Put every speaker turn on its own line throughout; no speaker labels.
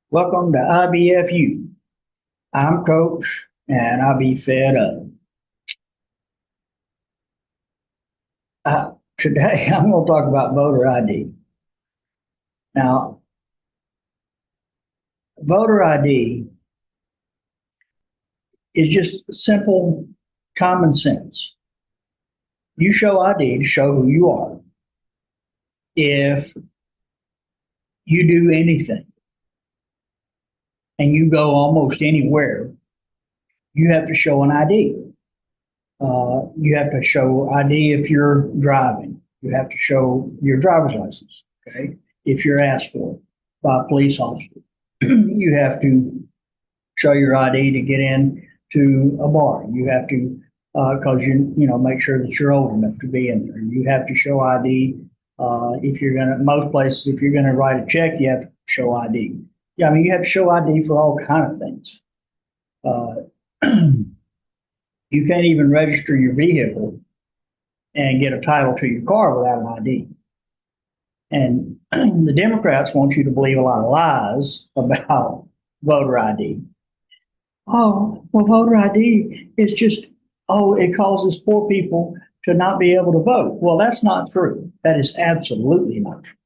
Welcome to IBFU. I'm Coach, and I'll be fed up. Today, I'm going to talk about voter ID. Now, voter ID is just simple common sense. You show ID to show who you are. If you do anything and you go almost anywhere, you have to show an ID. You have to show ID if you're driving. You have to show your driver's license. Okay, if you're asked for it by a police officer, you have to show your ID to get in to a bar. You have to because you make sure that you're old enough to be in there. You have to show ID if you're gonna most places if you're gonna write a check, you have to show ID. Yeah, I mean you have to show ID for all kind of things. Uh, You can't even register your vehicle and get a title to your car without an ID. And the Democrats want you to believe a lot of lies about voter ID. Oh, well, voter ID is just, it causes poor people to not be able to vote. Well, that's not true. That is absolutely not true.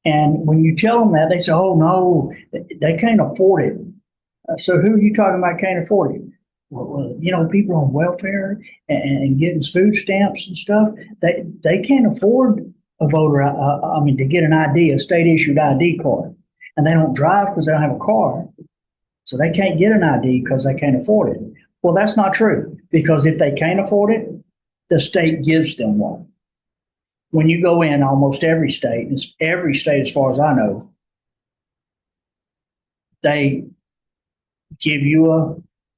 And when you tell them that, they say, oh, no, they can't afford it. So who are you talking about can't afford it? Well, people on welfare and getting food stamps and stuff, they can't afford a voter. To get an ID, a state issued ID card, and they don't drive because they don't have a car, so they can't get an ID because they can't afford it. Well, that's not true because if they can't afford it, the state gives them one. When you go in almost every state as far as I know, they give you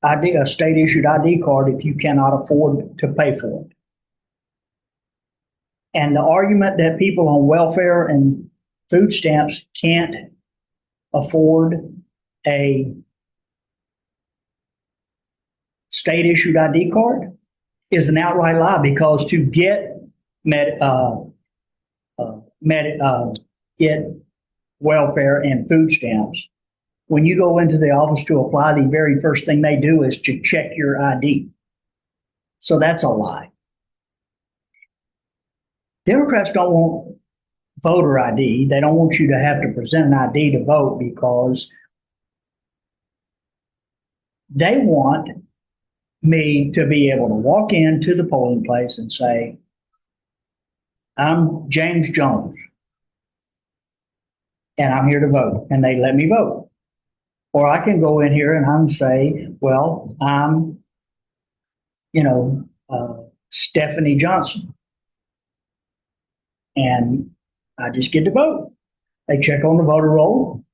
a state issued ID card if you cannot afford to pay for it. And the argument that people on welfare and food stamps can't afford a state issued ID card is an outright lie because to get get welfare and food stamps, when you go into the office to apply, the very first thing they do is to check your ID. So that's a lie. Democrats don't want voter ID. They don't want you to have to present an ID to vote because they want me to be able to walk into the polling place and say, I'm James Jones and I'm here to vote, and they let me vote. Or I can go in here and I can say, well, I'm, Stephanie Johnson, and I just get to vote. They check on the voter roll,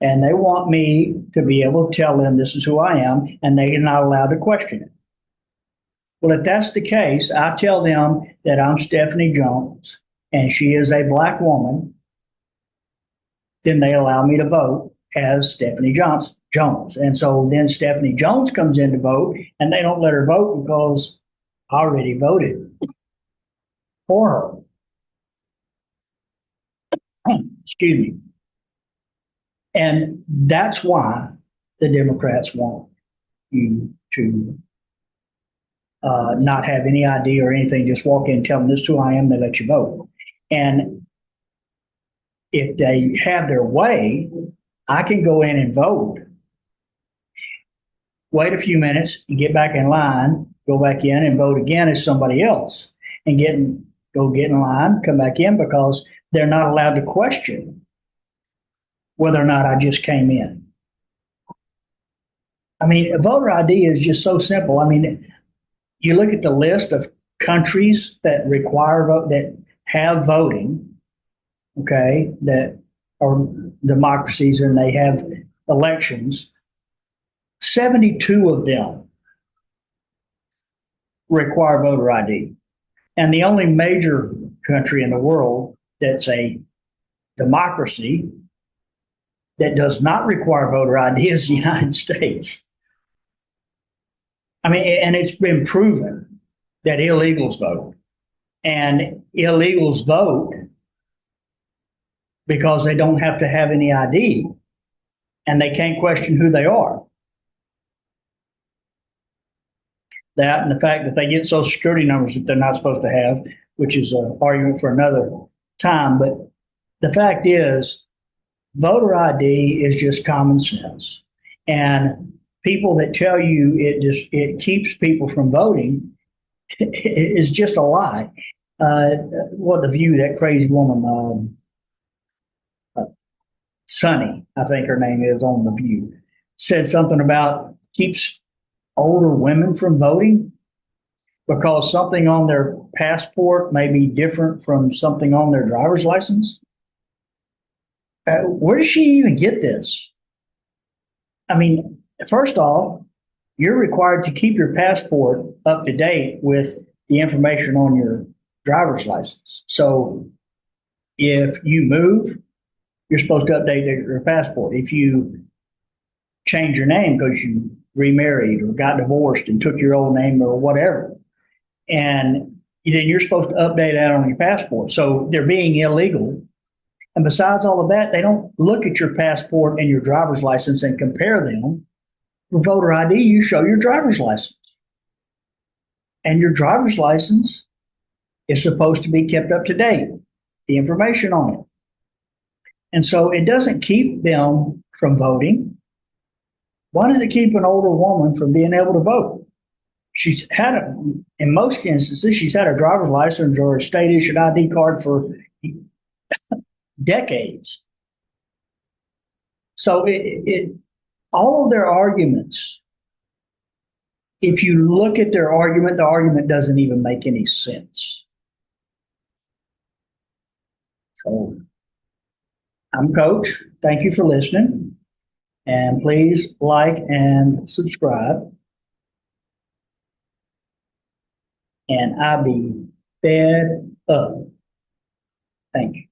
and they want me to be able to tell them this is who I am, and they are not allowed to question it. Well, if that's the case, I tell them that I'm Stephanie Jones, and she is a black woman, then they allow me to vote as Stephanie Jones. And so then Stephanie Jones comes in to vote, and they don't let her vote because I already voted for her. Excuse me. And that's why the Democrats want you to not have any ID or anything, just walk in, tell them this is who I am, they let you vote. And if they have their way, I can go in and vote, wait a few minutes, and get back in line, go back in and vote again as somebody else, and go get in line, come back in because they're not allowed to question whether or not I just came in. I mean, a voter ID is just so simple. I mean, you look at the list of countries that that have voting, okay, that are democracies and they have elections. 72 of them require voter ID. And the only major country in the world that's a democracy that does not require voter ID is the United States. I mean, and it's been proven that illegals vote. And illegals vote because they don't have to have any ID and they can't question who they are. That and the fact that they get social security numbers that they're not supposed to have, which is an argument for another time. But the fact is, voter ID is just common sense. And people that tell you it keeps people from voting is just a lie. What the View, that crazy woman, Sunny, I think her name is, on the View, said something about keeps older women from voting because something on their passport may be different from something on their driver's license. Where does she even get this? I mean, first off, you're required to keep your passport up to date with the information on your driver's license. So if you move, you're supposed to update your passport. If you change your name because you remarried or got divorced and took your old name or whatever, and then you're supposed to update that on your passport. So they're being illegal. And besides all of that, they don't look at your passport and your driver's license and compare them. For voter ID, you show your driver's license. And your driver's license is supposed to be kept up to date, the information on it. And so it doesn't keep them from voting. Why does it keep an older woman from being able to vote? She's had, in most instances, she's had a driver's license or a state issued ID card for decades. So all of their arguments, if you look at their argument, the argument doesn't even make any sense. So I'm Coach. Thank you for listening. And please like and subscribe. And I'll be fed up. Thank you.